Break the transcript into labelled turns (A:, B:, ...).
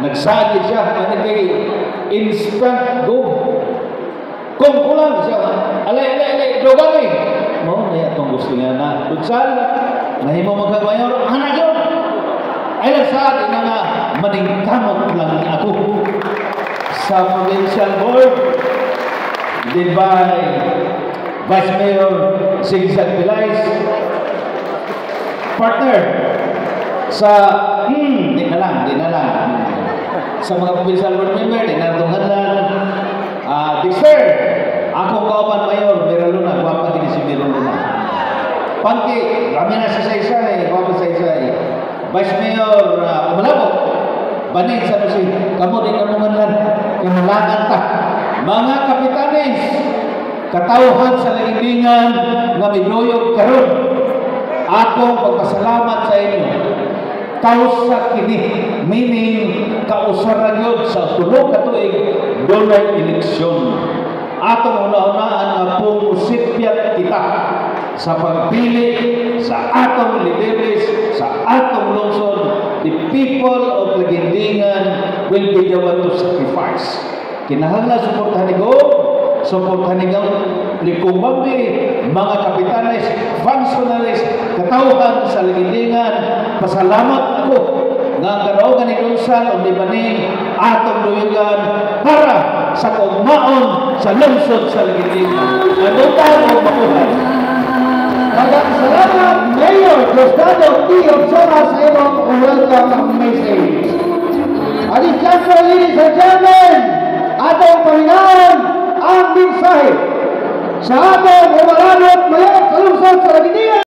A: Nagsagi siya, ano kay instant go. Kung kulang siya, alay, dogan eh. Mo, na itong gusto nga na. Tutsal, nahimo magkamayor, anak yun. Ay lang sa atin na nga, maningkamot lang ako sa provincial board, led by Vice Mayor Sigsag Pilais, partner sa di na lang sa mga provincial board member, di na tungan lang Dexter, akong kauban mayor Mira Luna, guwapa din si Mira Luna. Pangki, kami na sa isa eh, guwapa sa isa eh. Vice Mayor Umalabok, banin sa si kamo din na tungan lang, kinalangan ta mga kapitanes, katauhan sa lingdingan nga miduyog karon. Akong pagpasalamat sa inyo. Kausa kini, meaning kausaran yun sa tulog katuig dunay eleksyon. Atong una-unaan nga pumusipyat kita sa pagpili sa atong lideres, sa atong lungsod. The people of Lagindingan will be the one to sacrifice. Kinahanglan suportahan ni God, suportahan ni Likumbambi, mga kapitanes, functionaries, katauhan sa Lagindingan. Pasalamat ako nga karogan ni Dunsal o libaning atong luyugan para sa kugmaon sa lungsod sa Lagindingan. Nanutan o mabuhay.
B: Salamat, Mayor Gustavo T. Obsora sa iyong welcome message. Alis Council, ladies and gentlemen, atong pahingahan ang mensahe sa atong umaranot mayor sa lungsod sa Lagindingan.